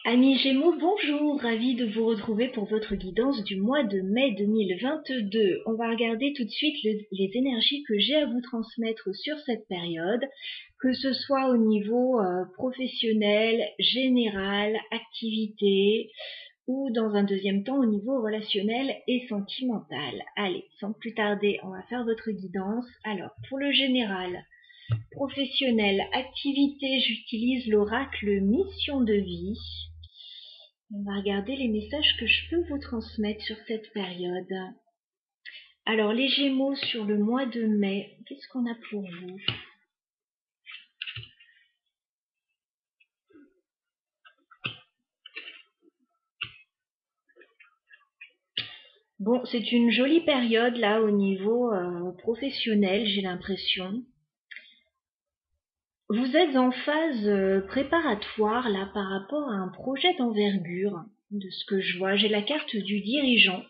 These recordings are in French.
Amis Gémeaux, bonjour, ravi de vous retrouver pour votre guidance du mois de mai 2022. On va regarder tout de suite les énergies que j'ai à vous transmettre sur cette période, que ce soit au niveau professionnel, général, activité, ou dans un deuxième temps au niveau relationnel et sentimental. Allez, sans plus tarder, on va faire votre guidance. Alors, pour le général, professionnel, activité, j'utilise l'oracle mission de vie. On va regarder les messages que je peux vous transmettre sur cette période. Alors, les Gémeaux sur le mois de mai, qu'est-ce qu'on a pour vous? Bon, c'est une jolie période là au niveau professionnel, j'ai l'impression. Vous êtes en phase préparatoire là par rapport à un projet d'envergure, de ce que je vois. J'ai la carte du dirigeant.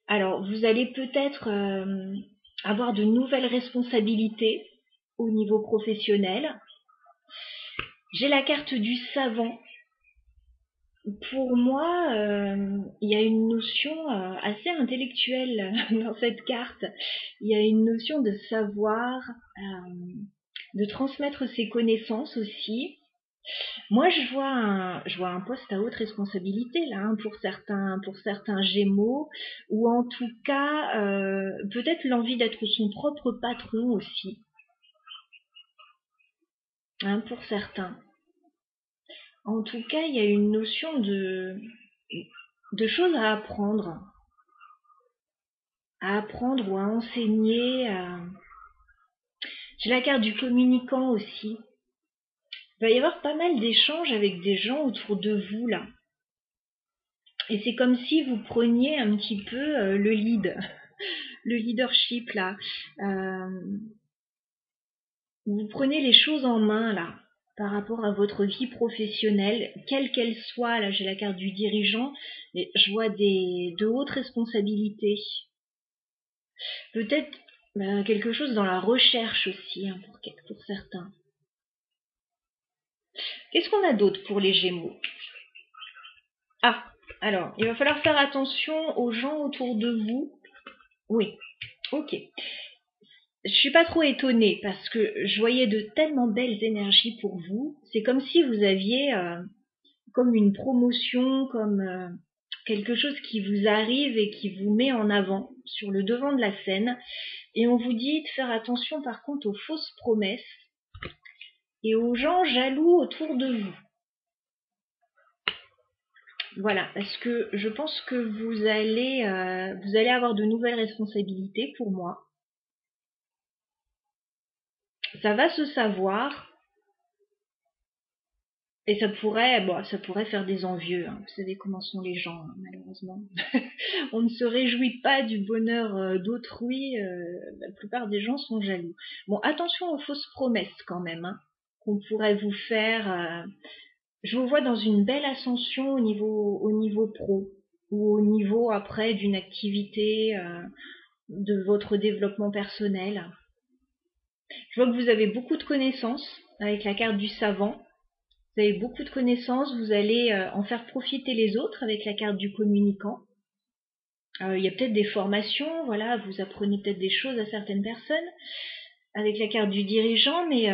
Alors, vous allez peut-être avoir de nouvelles responsabilités au niveau professionnel. J'ai la carte du savant. Pour moi, il y a une notion assez intellectuelle dans cette carte. Il y a une notion de savoir, de transmettre ses connaissances aussi. Moi, je vois un poste à haute responsabilité là, hein, pour certains Gémeaux, ou en tout cas, peut-être l'envie d'être son propre patron aussi, hein, pour certains. En tout cas, il y a une notion de choses à apprendre ou à enseigner. J'ai la carte du communicant aussi. Il va y avoir pas mal d'échanges avec des gens autour de vous là. Et c'est comme si vous preniez un petit peu le lead, le leadership là. Vous prenez les choses en main là, par rapport à votre vie professionnelle, quelle qu'elle soit. Là, j'ai la carte du dirigeant, mais je vois de hautes responsabilités. Peut-être quelque chose dans la recherche aussi, hein, pour certains. Qu'est-ce qu'on a d'autre pour les Gémeaux? Ah, alors, il va falloir faire attention aux gens autour de vous. Oui, ok. Je suis pas trop étonnée parce que je voyais de tellement belles énergies pour vous. C'est comme si vous aviez comme une promotion, comme quelque chose qui vous arrive et qui vous met en avant sur le devant de la scène. Et on vous dit de faire attention par contre aux fausses promesses et aux gens jaloux autour de vous. Voilà, parce que je pense que vous allez avoir de nouvelles responsabilités pour moi. Ça va se savoir. Et ça pourrait faire des envieux, hein. Vous savez comment sont les gens, hein, malheureusement. On ne se réjouit pas du bonheur d'autrui, la plupart des gens sont jaloux. Bon, attention aux fausses promesses quand même, hein, qu'on pourrait vous faire. Je vous vois dans une belle ascension au niveau pro, ou au niveau après d'une activité, de votre développement personnel. Je vois que vous avez beaucoup de connaissances avec la carte du savant. Vous avez beaucoup de connaissances, vous allez en faire profiter les autres avec la carte du communicant. Il y a peut-être des formations, voilà, vous apprenez peut-être des choses à certaines personnes avec la carte du dirigeant, mais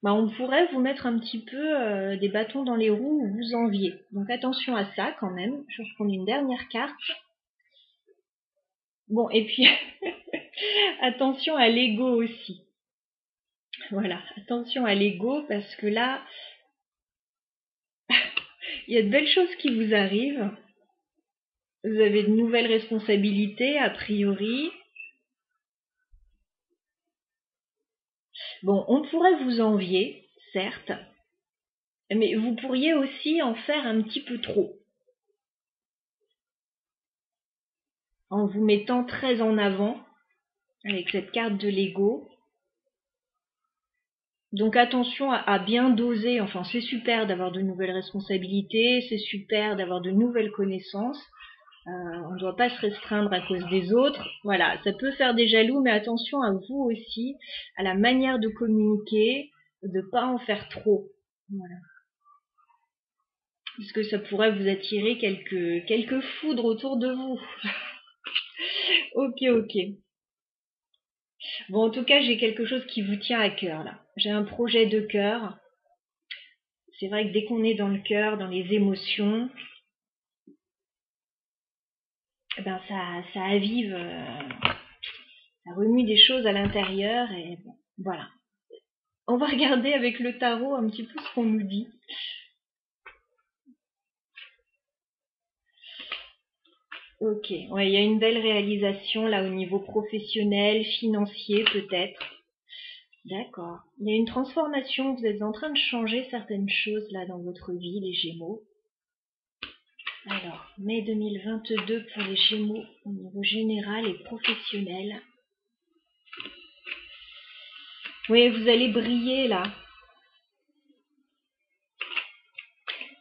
on pourrait vous mettre un petit peu des bâtons dans les roues ou vous envier. Donc attention à ça quand même. Je vais reprendre une dernière carte. Bon, et puis attention à l'ego aussi. Voilà, attention à l'ego parce que là, il y a de belles choses qui vous arrivent. Vous avez de nouvelles responsabilités, a priori. Bon, on pourrait vous envier, certes, mais vous pourriez aussi en faire un petit peu trop. En vous mettant très en avant, avec cette carte de l'ego. Donc attention à bien doser. Enfin, c'est super d'avoir de nouvelles responsabilités, c'est super d'avoir de nouvelles connaissances. On ne doit pas se restreindre à cause des autres. Voilà, ça peut faire des jaloux, mais attention à vous aussi, à la manière de communiquer, de pas en faire trop. Voilà. Puisque ça pourrait vous attirer quelques foudres autour de vous. Ok, ok. Bon, en tout cas, j'ai quelque chose qui vous tient à cœur, là. J'ai un projet de cœur. C'est vrai que dès qu'on est dans le cœur, dans les émotions, eh ben ça avive, ça remue des choses à l'intérieur et bon, voilà. On va regarder avec le tarot un petit peu ce qu'on nous dit. Ok, ouais, il y a une belle réalisation là au niveau professionnel, financier peut-être. D'accord. Il y a une transformation, vous êtes en train de changer certaines choses là dans votre vie, les Gémeaux. Alors, mai 2022 pour les Gémeaux au niveau général et professionnel. Oui, vous allez briller là.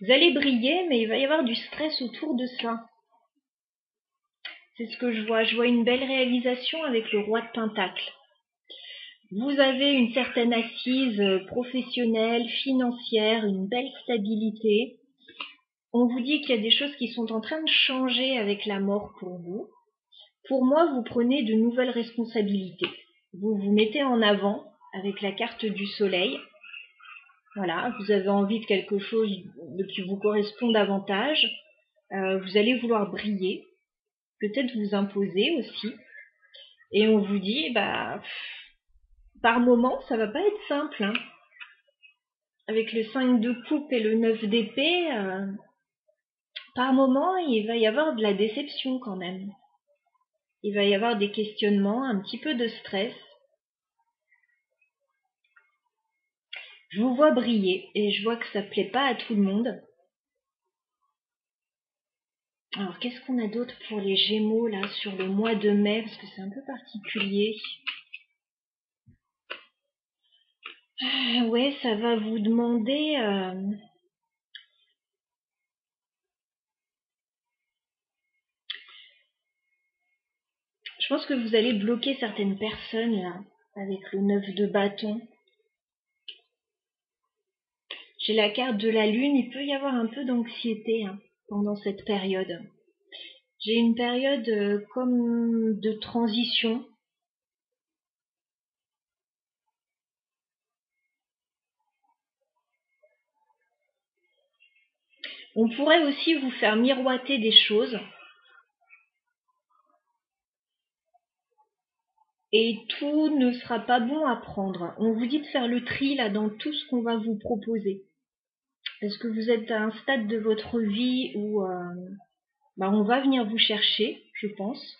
Vous allez briller, mais il va y avoir du stress autour de ça. C'est ce que je vois. Je vois une belle réalisation avec le roi de Pentacle. Vous avez une certaine assise professionnelle, financière, une belle stabilité. On vous dit qu'il y a des choses qui sont en train de changer avec la mort pour vous. Pour moi, vous prenez de nouvelles responsabilités. Vous vous mettez en avant avec la carte du soleil. Voilà, vous avez envie de quelque chose qui vous correspond davantage. Vous allez vouloir briller, peut-être vous imposer aussi. Et on vous dit, bah, par moment, ça va pas être simple. Hein. Avec le 5 de coupe et le 9 d'épée, par moment, il va y avoir de la déception quand même. Il va y avoir des questionnements, un petit peu de stress. Je vous vois briller et je vois que ça plaît pas à tout le monde. Alors, qu'est-ce qu'on a d'autre pour les Gémeaux là sur le mois de mai, parce que c'est un peu particulier. Ouais, ça va vous demander je pense que vous allez bloquer certaines personnes là avec le 9 de bâton. J'ai la carte de la lune, il peut y avoir un peu d'anxiété hein, pendant cette période. J'ai une période comme de transition. On pourrait aussi vous faire miroiter des choses. Et tout ne sera pas bon à prendre. On vous dit de faire le tri là dans tout ce qu'on va vous proposer. Parce que vous êtes à un stade de votre vie où bah, on va venir vous chercher, je pense.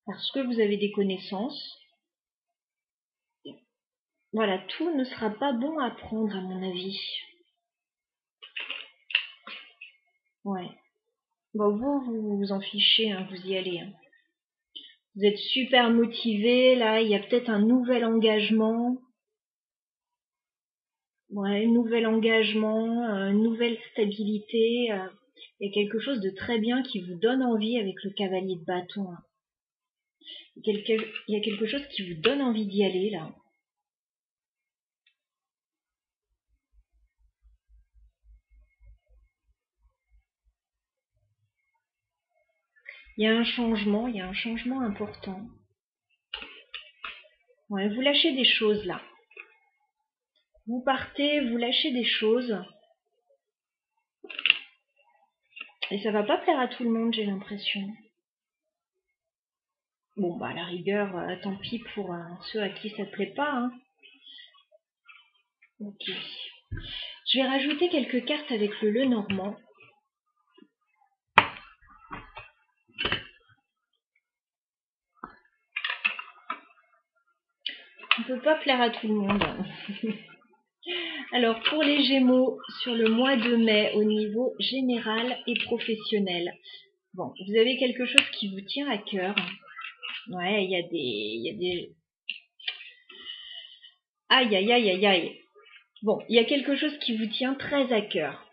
Parce que vous avez des connaissances. Voilà, tout ne sera pas bon à prendre à mon avis. Ouais. Bon, vous vous en fichez, hein, vous y allez. Hein. Vous êtes super motivé, là, il y a peut-être un nouvel engagement. Ouais, un nouvel engagement, une nouvelle stabilité. Il y a quelque chose de très bien qui vous donne envie avec le cavalier de bâton. Hein. Il y a quelque chose qui vous donne envie d'y aller, là. Il y a un changement important. Ouais, vous lâchez des choses, là. Vous partez, vous lâchez des choses. Et ça va pas plaire à tout le monde, j'ai l'impression. Bon, bah, à la rigueur, tant pis pour ceux à qui ça plaît pas, hein. Ok. Je vais rajouter quelques cartes avec le Lenormand. On peut pas plaire à tout le monde. Alors, pour les Gémeaux, sur le mois de mai, au niveau général et professionnel, bon, vous avez quelque chose qui vous tient à cœur. Ouais, il y a des... Aïe, aïe, aïe, aïe, aïe. Bon, il y a quelque chose qui vous tient très à cœur.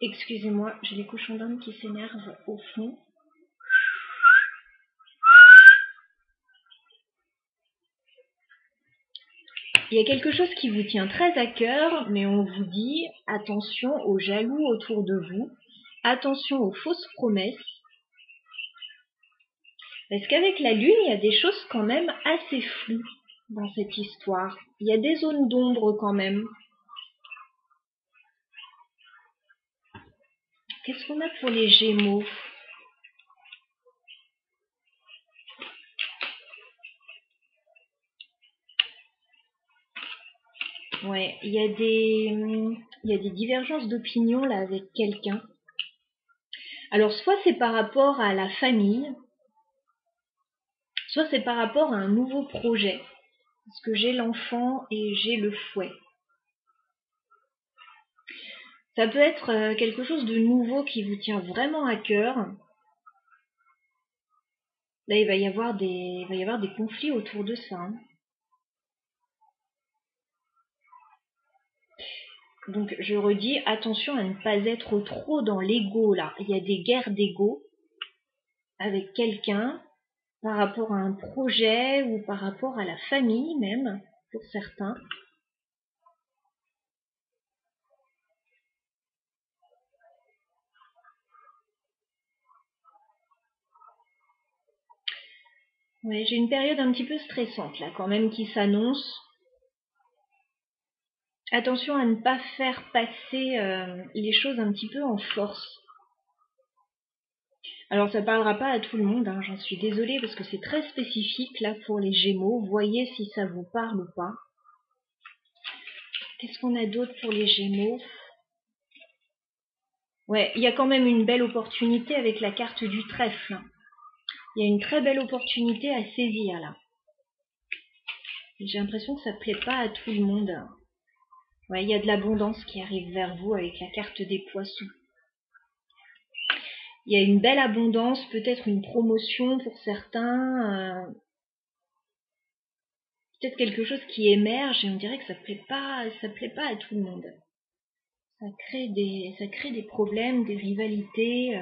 Excusez-moi, j'ai les cochons d'Inde qui s'énervent au fond. Il y a quelque chose qui vous tient très à cœur, mais on vous dit attention aux jaloux autour de vous, attention aux fausses promesses. Parce qu'avec la lune, il y a des choses quand même assez floues dans cette histoire. Il y a des zones d'ombre quand même. Qu'est-ce qu'on a pour les Gémeaux? Ouais, il y a des divergences d'opinion là avec quelqu'un. Alors soit c'est par rapport à la famille, soit c'est par rapport à un nouveau projet. Parce que j'ai l'enfant et j'ai le fouet. Ça peut être quelque chose de nouveau qui vous tient vraiment à cœur. Là, il va y avoir des conflits autour de ça. Donc, je redis, attention à ne pas être trop dans l'ego, là. Il y a des guerres d'ego avec quelqu'un par rapport à un projet ou par rapport à la famille même, pour certains. Ouais, j'ai une période un petit peu stressante, là, quand même, qui s'annonce. Attention à ne pas faire passer les choses un petit peu en force. Alors ça parlera pas à tout le monde, hein, j'en suis désolée parce que c'est très spécifique là pour les Gémeaux. Voyez si ça vous parle ou pas. Qu'est-ce qu'on a d'autre pour les Gémeaux? Ouais, il y a quand même une belle opportunité avec la carte du trèfle. Il y a une très belle opportunité à saisir là. J'ai l'impression que ça plaît pas à tout le monde. Ouais, il y a de l'abondance qui arrive vers vous avec la carte des poissons. Il y a une belle abondance, peut-être une promotion pour certains, peut-être quelque chose qui émerge et on dirait que ça plaît pas à tout le monde. Ça crée des problèmes, des rivalités.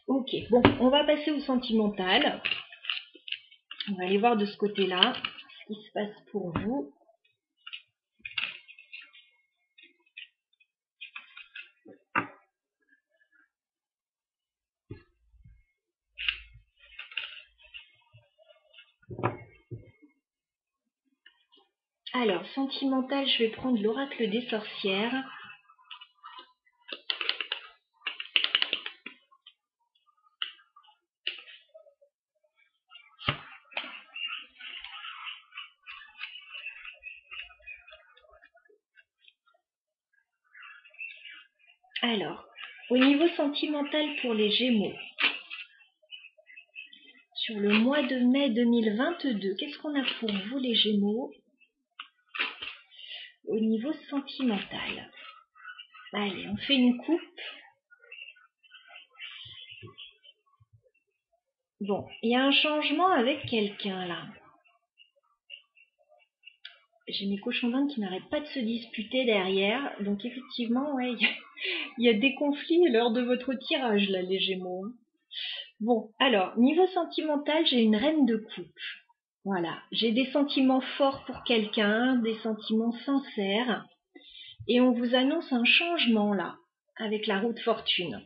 Ok, bon, on va passer au sentimental. On va aller voir de ce côté-là ce qui se passe pour vous. Alors, sentimental, je vais prendre l'oracle des sorcières. Alors, au niveau sentimental pour les Gémeaux, sur le mois de mai 2022, qu'est-ce qu'on a pour vous les Gémeaux au niveau sentimental? Allez, on fait une coupe. Bon, il y a un changement avec quelqu'un là. J'ai mes cochons d'Inde qui n'arrêtent pas de se disputer derrière. Donc effectivement, ouais, il y a des conflits lors de votre tirage là, les Gémeaux. Bon, alors, niveau sentimental, j'ai une reine de coupe. Voilà, j'ai des sentiments forts pour quelqu'un, des sentiments sincères. Et on vous annonce un changement là, avec la roue de fortune.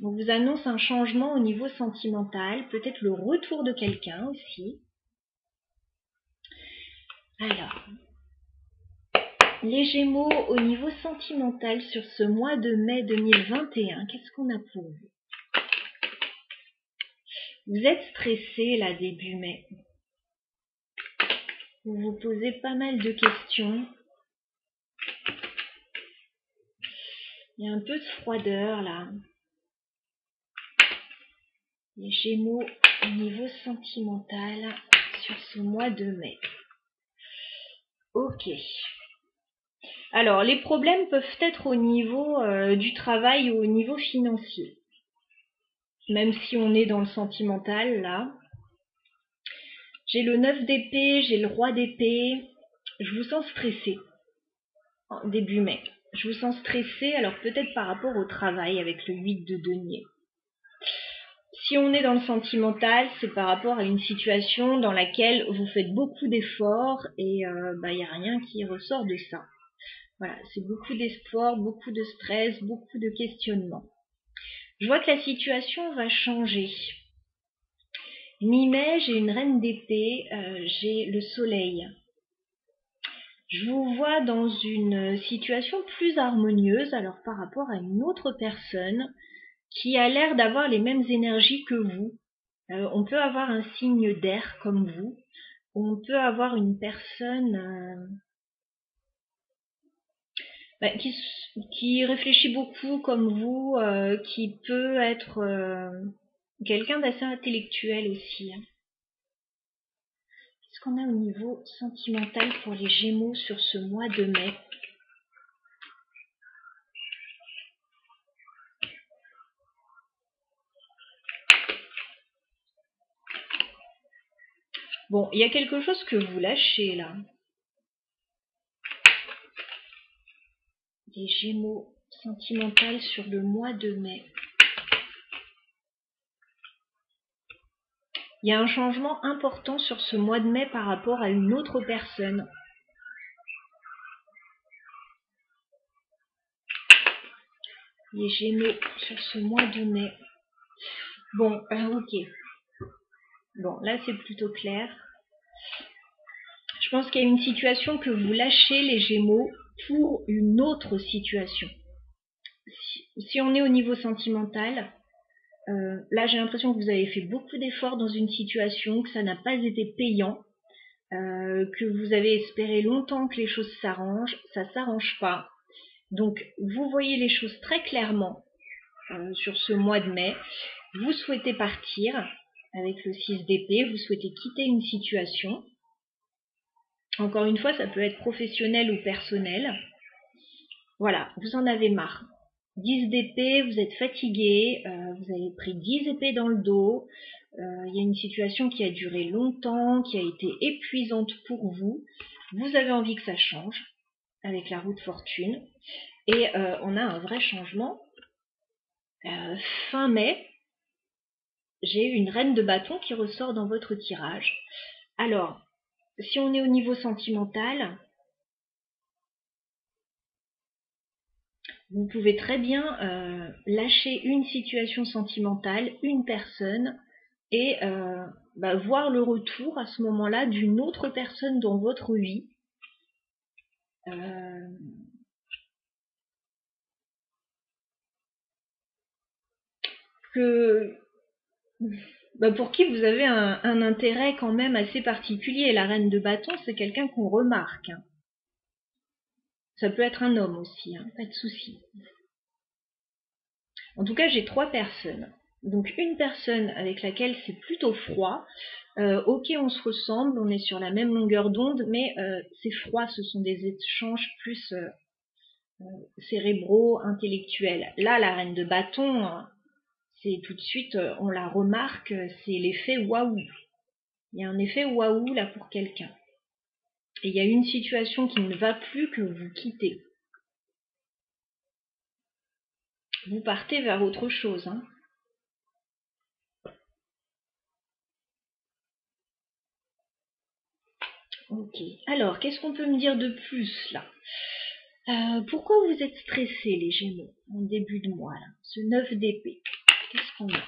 On vous annonce un changement au niveau sentimental, peut-être le retour de quelqu'un aussi. Alors, les Gémeaux au niveau sentimental sur ce mois de mai 2021, qu'est-ce qu'on a pour vous? Vous êtes stressé là début mai. Vous vous posez pas mal de questions. Il y a un peu de froideur là. Les Gémeaux au niveau sentimental sur ce mois de mai. Ok. Alors, les problèmes peuvent être au niveau du travail ou au niveau financier. Même si on est dans le sentimental, là. J'ai le 9 d'épée, j'ai le roi d'épée. Je vous sens stressé. Début mai. Je vous sens stressé, alors peut-être par rapport au travail avec le 8 de denier. Si on est dans le sentimental, c'est par rapport à une situation dans laquelle vous faites beaucoup d'efforts et il n'y a rien qui ressort de ça. Voilà, c'est beaucoup d'espoir, beaucoup de stress, beaucoup de questionnements. Je vois que la situation va changer. Mi-mai, j'ai une reine d'épée, j'ai le soleil. Je vous vois dans une situation plus harmonieuse, alors par rapport à une autre personne qui a l'air d'avoir les mêmes énergies que vous. On peut avoir un signe d'air comme vous. On peut avoir une personne qui réfléchit beaucoup comme vous, qui peut être quelqu'un d'assez intellectuel aussi. Qu'est-ce qu'on a au niveau sentimental pour les Gémeaux sur ce mois de mai? Bon, il y a quelque chose que vous lâchez là. Les Gémeaux sentimentales sur le mois de mai. Il y a un changement important sur ce mois de mai par rapport à une autre personne. Les Gémeaux sur ce mois de mai. Bon, ok. Bon, là c'est plutôt clair. Je pense qu'il y a une situation que vous lâchez, les Gémeaux, pour une autre situation. Si on est au niveau sentimental, là j'ai l'impression que vous avez fait beaucoup d'efforts dans une situation, que ça n'a pas été payant, que vous avez espéré longtemps que les choses s'arrangent, ça s'arrange pas. Donc vous voyez les choses très clairement sur ce mois de mai. Vous souhaitez partir avec le 6 d'épée, vous souhaitez quitter une situation. Encore une fois, ça peut être professionnel ou personnel. Voilà, vous en avez marre. 10 d'épée, vous êtes fatigué, vous avez pris 10 épées dans le dos. Il y a une situation qui a duré longtemps, qui a été épuisante pour vous. Vous avez envie que ça change avec la roue de fortune. Et on a un vrai changement. Fin mai, j'ai une reine de bâton qui ressort dans votre tirage. Alors, si on est au niveau sentimental, vous pouvez très bien lâcher une situation sentimentale, une personne, et voir le retour à ce moment-là d'une autre personne dans votre vie. Pour qui vous avez un intérêt quand même assez particulier. La reine de bâton, c'est quelqu'un qu'on remarque. Hein. Ça peut être un homme aussi, hein, pas de souci. En tout cas, j'ai 3 personnes. Donc une personne avec laquelle c'est plutôt froid. Ok, on se ressemble, on est sur la même longueur d'onde, mais c'est froid, ce sont des échanges plus cérébraux, intellectuels. Là, la reine de bâton, c'est tout de suite, on la remarque, c'est l'effet waouh. Il y a un effet waouh là pour quelqu'un. Et il y a une situation qui ne va plus que vous quittez. Vous partez vers autre chose. Hein. Ok. Alors, qu'est-ce qu'on peut me dire de plus là? Pourquoi vous êtes stressés, les Gémeaux, en début de mois là? Ce 9 d'épée. Qu'est-ce qu'on a?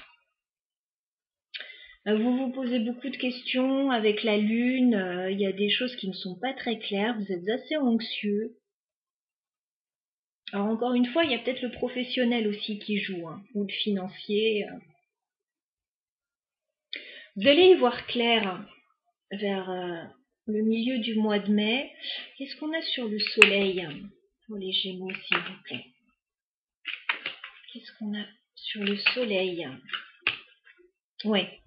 Vous vous posez beaucoup de questions avec la lune. Il y a des choses qui ne sont pas très claires. Vous êtes assez anxieux. Alors encore une fois, il y a peut-être le professionnel aussi qui joue, hein, ou le financier. Vous allez y voir clair vers le milieu du mois de mai. Qu'est-ce qu'on a sur le soleil pour les Gémeaux, s'il vous plaît? Qu'est-ce qu'on a sur le soleil? Ouais.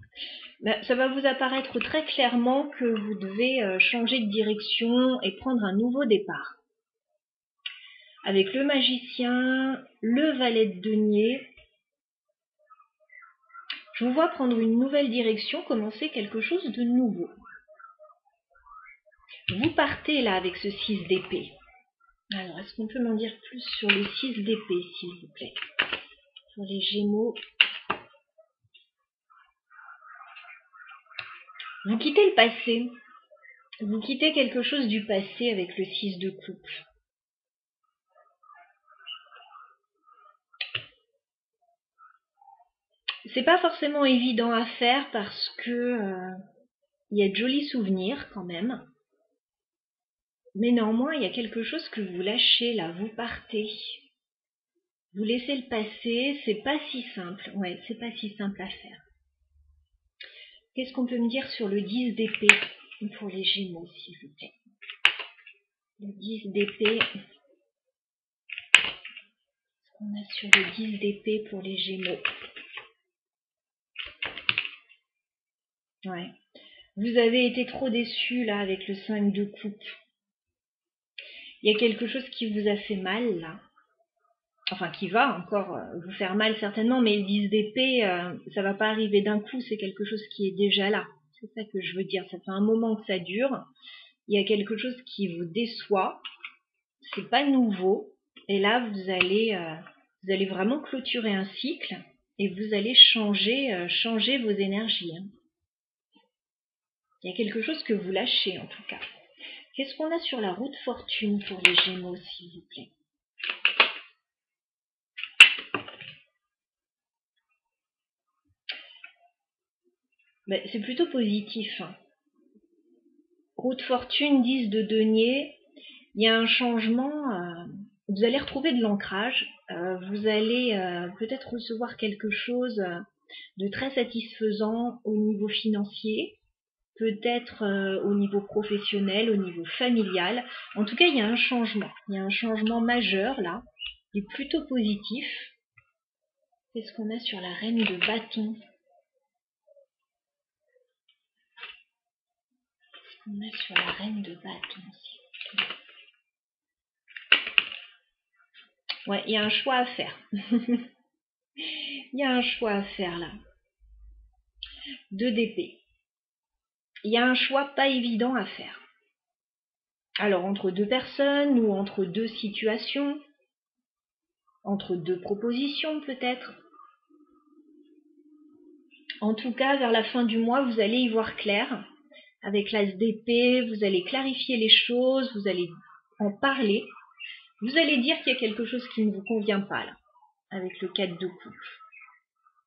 Ça va vous apparaître très clairement que vous devez changer de direction et prendre un nouveau départ. Avec le magicien, le valet de denier, je vous vois prendre une nouvelle direction, commencer quelque chose de nouveau. Vous partez là avec ce 6 d'épée. Alors, est-ce qu'on peut m'en dire plus sur le 6 d'épée, s'il vous plaît? Pour les Gémeaux. Vous quittez le passé. Vous quittez quelque chose du passé avec le 6 de coupe. C'est pas forcément évident à faire parce que il y a de jolis souvenirs quand même. Mais néanmoins, il y a quelque chose que vous lâchez là, vous partez. Vous laissez le passer, c'est pas si simple. Ouais, c'est pas si simple à faire. Qu'est-ce qu'on peut me dire sur le 10 d'épée pour les Gémeaux, s'il vous plaît? Le 10 d'épée. Qu'est-ce qu'on a sur le 10 d'épée pour les Gémeaux? Ouais. Vous avez été trop déçu là avec le 5 de coupe. Il y a quelque chose qui vous a fait mal là. Enfin, qui va encore vous faire mal certainement, mais le 10 d'épée, ça va pas arriver d'un coup, c'est quelque chose qui est déjà là. C'est ça que je veux dire, ça fait un moment que ça dure. Il y a quelque chose qui vous déçoit, c'est pas nouveau, et là vous allez vraiment clôturer un cycle et vous allez changer vos énergies. Il y a quelque chose que vous lâchez en tout cas. Qu'est-ce qu'on a sur la route fortune pour les Gémeaux, s'il vous plaît? Ben, c'est plutôt positif. Route fortune, 10 de denier. Il y a un changement. Vous allez retrouver de l'ancrage. Vous allez peut-être recevoir quelque chose de très satisfaisant au niveau financier. Peut-être au niveau professionnel, au niveau familial. En tout cas, il y a un changement. Il y a un changement majeur là. Il est plutôt positif. Qu'est-ce qu'on a sur la reine de bâton? Qu'est-ce qu'on a sur la reine de bâton? Ouais, il y a un choix à faire. Il y a un choix à faire là. 2 d'épée. Il y a un choix pas évident à faire. Alors, entre deux personnes ou entre deux situations, entre deux propositions peut-être. En tout cas, vers la fin du mois, vous allez y voir clair. Avec l'as d'épée, vous allez clarifier les choses, vous allez en parler. Vous allez dire qu'il y a quelque chose qui ne vous convient pas là, avec le 4 de coupe.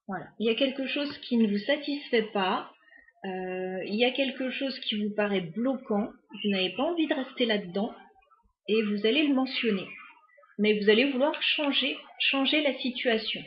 Voilà. Il y a quelque chose qui ne vous satisfait pas. Il y a quelque chose qui vous paraît bloquant. Vous n'avez pas envie de rester là-dedans. Et vous allez le mentionner. Mais vous allez vouloir changer la situation.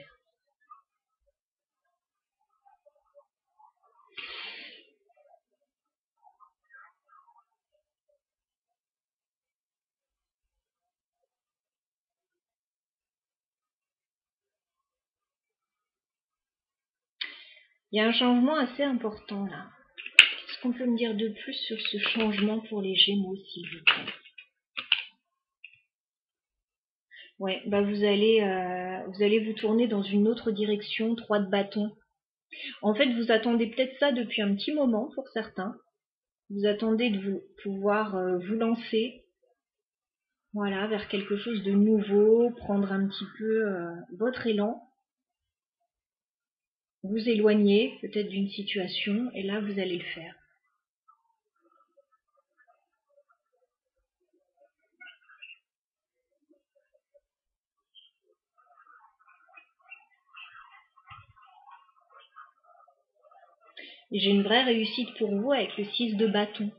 Il y a un changement assez important là. Qu'est-ce qu'on peut me dire de plus sur ce changement pour les Gémeaux, s'il vous plaît? Ouais, bah vous allez vous tourner dans une autre direction, 3 de bâton. En fait, vous attendez peut-être ça depuis un petit moment pour certains. Vous attendez de pouvoir vous lancer, voilà, vers quelque chose de nouveau, prendre un petit peu votre élan, vous éloigner peut-être d'une situation, et là vous allez le faire. Et j'ai une vraie réussite pour vous avec le 6 de bâton.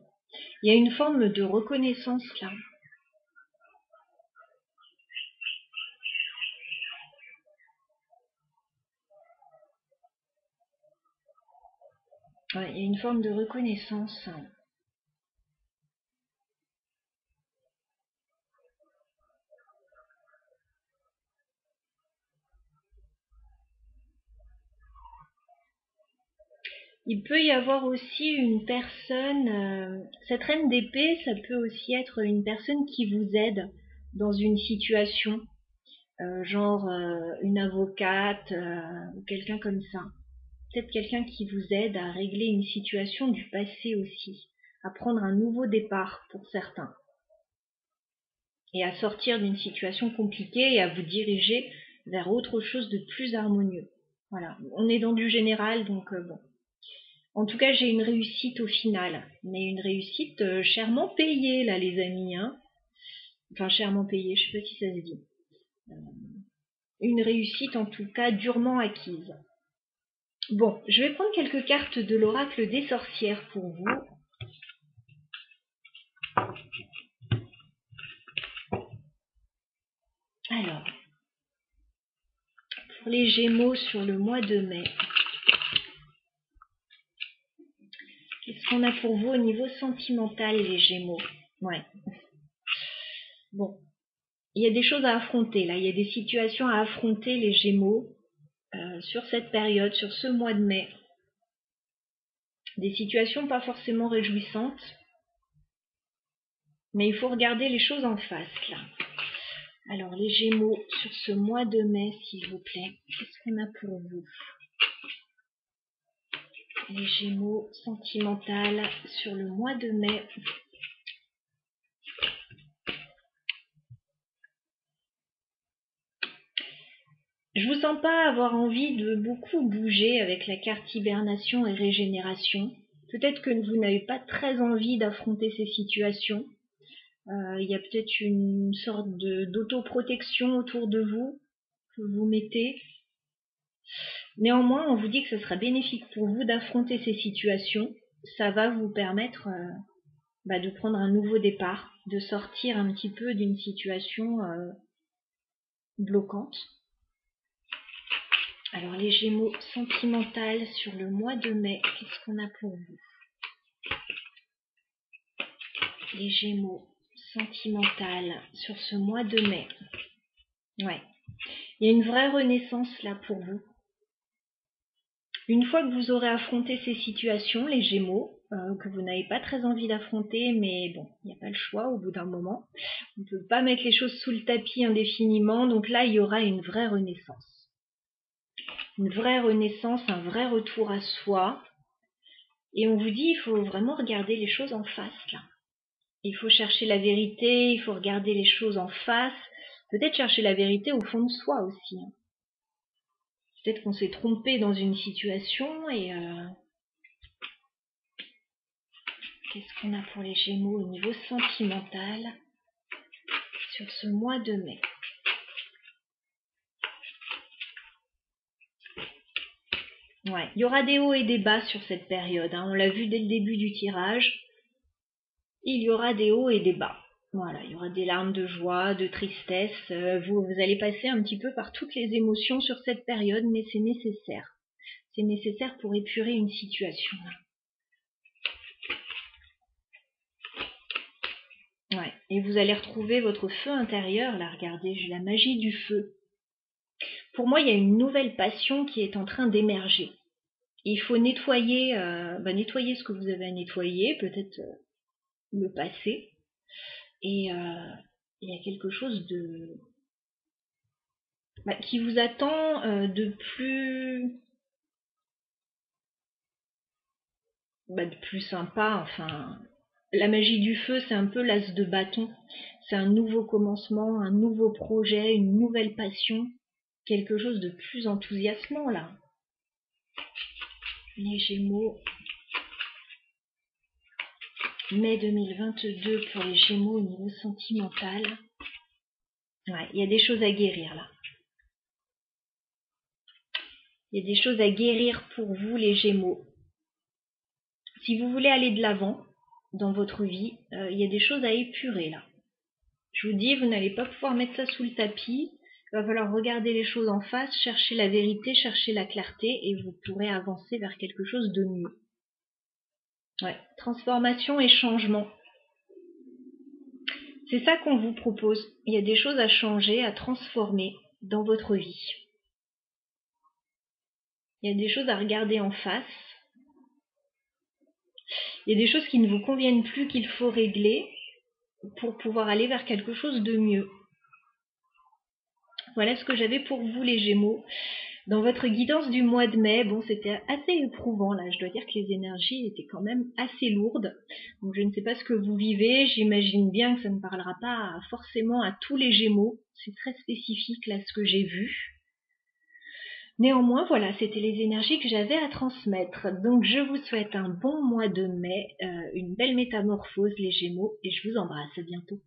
Il y a une forme de reconnaissance là. Ouais, il y a une forme de reconnaissance. Il peut y avoir aussi une personne, cette reine d'épée, ça peut aussi être une personne qui vous aide dans une situation, genre une avocate ou quelqu'un comme ça. Peut-être quelqu'un qui vous aide à régler une situation du passé aussi, à prendre un nouveau départ pour certains, et à sortir d'une situation compliquée et à vous diriger vers autre chose de plus harmonieux. Voilà, on est dans du général, donc bon. En tout cas, j'ai une réussite au final, mais une réussite chèrement payée, là, les amis, hein. Enfin, chèrement payée, je sais pas si ça se dit. Une réussite, en tout cas, durement acquise. Bon, je vais prendre quelques cartes de l'oracle des sorcières pour vous. Alors, pour les Gémeaux sur le mois de mai, qu'est-ce qu'on a pour vous au niveau sentimental, les Gémeaux? Ouais. Bon, il y a des choses à affronter, là. Il y a des situations à affronter, les Gémeaux, sur cette période, sur ce mois de mai. Des situations pas forcément réjouissantes, mais il faut regarder les choses en face, là. Alors, les Gémeaux, sur ce mois de mai, s'il vous plaît, qu'est-ce qu'on a pour vous? Les Gémeaux sentimental sur le mois de mai. Je vous sens pas avoir envie de beaucoup bouger avec la carte hibernation et régénération. Peut-être que vous n'avez pas très envie d'affronter ces situations. Il y a peut-être une sorte d'autoprotection autour de vous que vous mettez. Néanmoins, on vous dit que ce sera bénéfique pour vous d'affronter ces situations. Ça va vous permettre de prendre un nouveau départ, de sortir un petit peu d'une situation bloquante. Alors les Gémeaux sentimentales sur le mois de mai, qu'est-ce qu'on a pour vous? Les Gémeaux sentimentales sur ce mois de mai. Ouais. Il y a une vraie renaissance là pour vous. Une fois que vous aurez affronté ces situations, les Gémeaux, que vous n'avez pas très envie d'affronter, mais bon, il n'y a pas le choix au bout d'un moment. On ne peut pas mettre les choses sous le tapis indéfiniment, donc là, il y aura une vraie renaissance. Une vraie renaissance, un vrai retour à soi. Et on vous dit, il faut vraiment regarder les choses en face, là. Il faut chercher la vérité, il faut regarder les choses en face. Peut-être chercher la vérité au fond de soi aussi. Peut-être qu'on s'est trompé dans une situation et... Qu'est-ce qu'on a pour les Gémeaux au niveau sentimental sur ce mois de mai? Ouais, il y aura des hauts et des bas sur cette période. Hein. On l'a vu dès le début du tirage. Il y aura des hauts et des bas. Voilà, il y aura des larmes de joie, de tristesse. Vous allez passer un petit peu par toutes les émotions sur cette période, mais c'est nécessaire. C'est nécessaire pour épurer une situation. Ouais, et vous allez retrouver votre feu intérieur. Là, regardez, j'ai la magie du feu. Pour moi, il y a une nouvelle passion qui est en train d'émerger. Il faut nettoyer, nettoyer ce que vous avez à nettoyer, peut-être le passé. Et il y a quelque chose qui vous attend de plus sympa. Enfin, la magie du feu, c'est un peu l'as de bâton. C'est un nouveau commencement, un nouveau projet, une nouvelle passion. Quelque chose de plus enthousiasmant, là. Les Gémeaux. Mai 2022 pour les Gémeaux au niveau sentimental. Ouais, il y a des choses à guérir, là. Il y a des choses à guérir pour vous, les Gémeaux. Si vous voulez aller de l'avant dans votre vie, il y a des choses à épurer, là. Je vous dis, vous n'allez pas pouvoir mettre ça sous le tapis. Il va falloir regarder les choses en face, chercher la vérité, chercher la clarté, et vous pourrez avancer vers quelque chose de mieux. Ouais, transformation et changement. C'est ça qu'on vous propose. Il y a des choses à changer, à transformer dans votre vie. Il y a des choses à regarder en face. Il y a des choses qui ne vous conviennent plus qu'il faut régler pour pouvoir aller vers quelque chose de mieux. Voilà ce que j'avais pour vous, les Gémeaux. Dans votre guidance du mois de mai, bon, c'était assez éprouvant, là. Je dois dire que les énergies étaient quand même assez lourdes. Donc, je ne sais pas ce que vous vivez. J'imagine bien que ça ne parlera pas forcément à tous les Gémeaux. C'est très spécifique, là, ce que j'ai vu. Néanmoins, voilà, c'était les énergies que j'avais à transmettre. Donc je vous souhaite un bon mois de mai, une belle métamorphose les Gémeaux et je vous embrasse. À bientôt.